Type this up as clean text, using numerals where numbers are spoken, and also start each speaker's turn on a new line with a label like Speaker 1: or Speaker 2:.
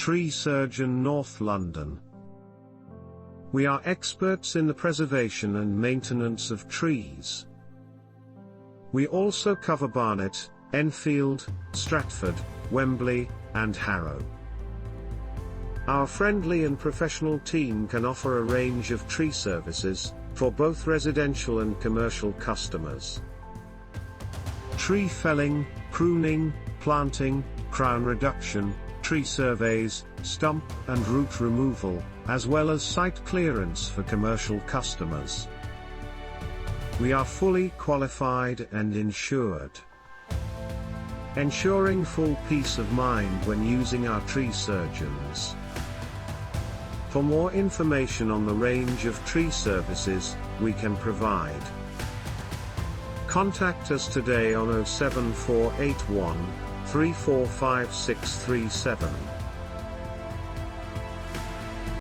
Speaker 1: Tree Surgeon, North London. We are experts in the preservation and maintenance of trees. We also cover Barnet, Enfield, Stratford, Wembley, and Harrow. Our friendly and professional team can offer a range of tree services, for both residential and commercial customers. Tree felling, pruning, planting, crown reduction, tree surveys, stump and root removal, as well as site clearance for commercial customers. We are fully qualified and insured, ensuring full peace of mind when using our tree surgeons. For more information on the range of tree services we can provide, contact us today on 07481 345637.